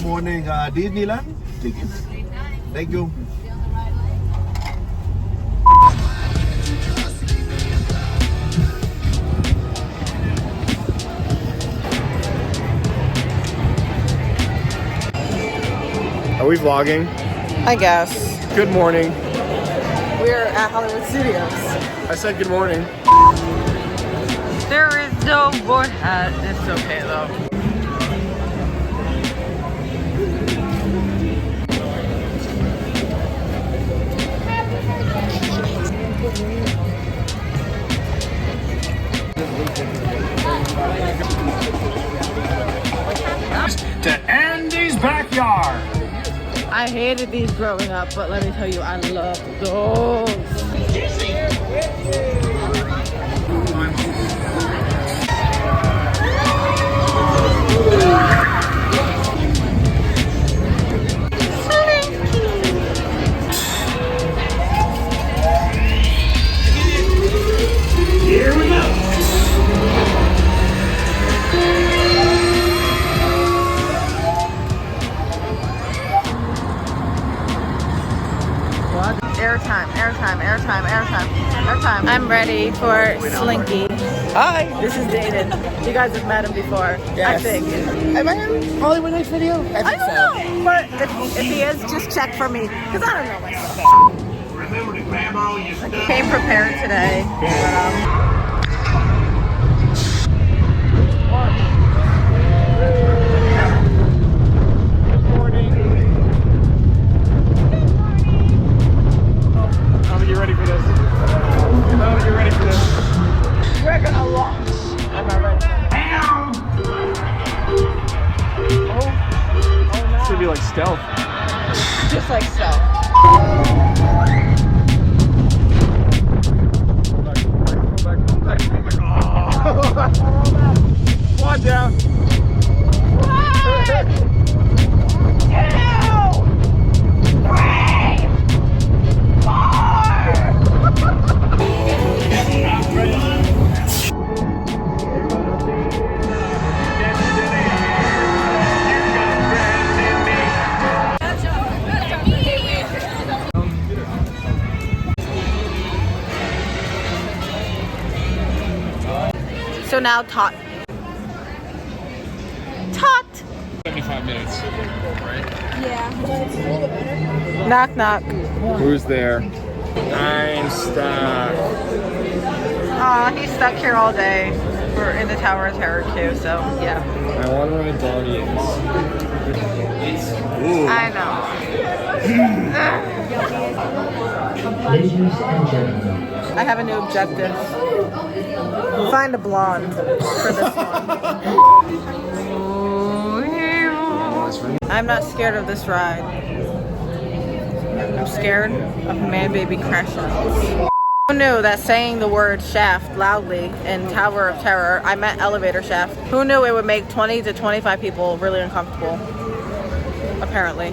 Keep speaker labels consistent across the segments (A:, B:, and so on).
A: morning, Disneyland tickets. Thank you.
B: Are we vlogging?
C: I guess.
B: Good morning.
C: We're at Hollywood Studios.
B: I said good morning.
C: There is no more hat. It's okay though.
D: To Andy's backyard.
C: I hated these growing up, but let me tell you, I love those.
D: Here we go.
C: Airtime. I'm ready for Slunky.
B: Hi.
C: This is David. You guys have met him before,
B: Yes.
C: I think.
B: Am I in Hollywood Nights video?
C: I don't know, but if he is, just check for me, because I don't know myself.
D: Remember to grab all your stuff.
C: Came prepared today.
B: You're ready for this. Oh, you're ready for this.
C: We're gonna launch. I'm not ready. Oh,
B: It's
C: no.
B: gonna be like stealth.
C: Just like so.
B: Come back. Quad down.
C: So now Tot.
B: 75 minutes.
C: Knock knock.
B: Who's there? I'm stuck.
C: Aw, he's stuck here all day. We're in the Tower of Terror queue, so yeah.
B: I want to ride Guardians.
C: I know. I have a new objective. Find a blonde for this one. I'm not scared of this ride. I'm scared of Man Baby crashing. Who knew that saying the word shaft loudly in Tower of Terror, I meant elevator shaft. Who knew it would make 20 to 25 people really uncomfortable? Apparently.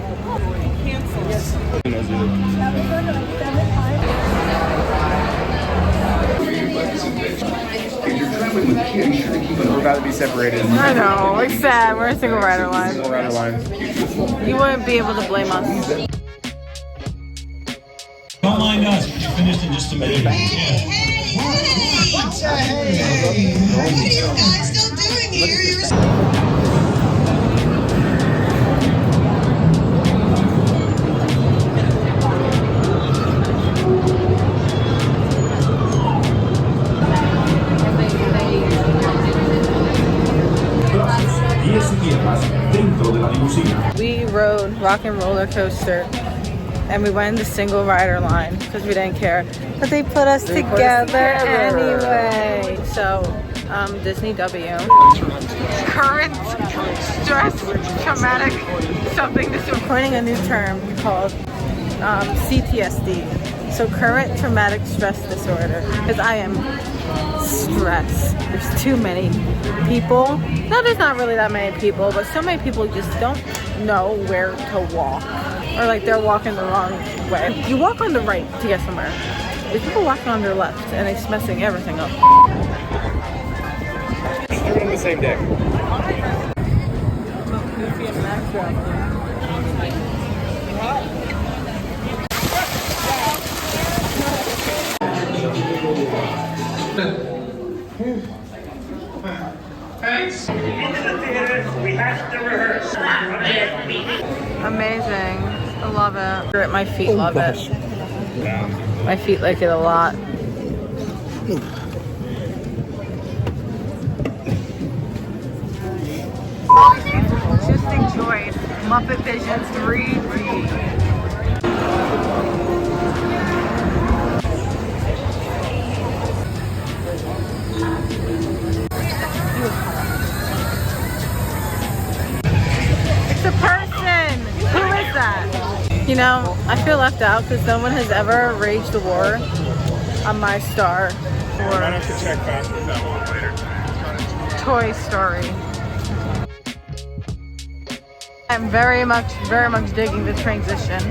B: We're about to be separated.
C: I know, it's sad. We're in single rider line.
B: Single rider line.
C: You wouldn't be able to blame us.
D: Don't mind us. We're finished in just a minute.
E: What are you guys still doing here?
C: We rode Rock and Roller Coaster and we went in the single rider line because we didn't care. But they put us together anyway. So, Disney W. Current stress traumatic something. This is coining a new term called CTSD. So current traumatic stress disorder. Because I am stressed. There's too many people. No, there's not really that many people, but so many people just don't know where to walk. Or like they're walking the wrong way. You walk on the right to get somewhere. There's people walking on their left and it's messing everything up.
B: We're on the same day.
C: Goofy and
D: Thanks. Into the theater, we have to rehearse.
C: Amazing. I love it. My feet love it. My feet like it a lot. Just enjoyed Muppet Vision 3D. It's a person! Who is that? You know, I feel left out because no one has ever waged a war on my star for Toy Story. I'm very much digging the transition.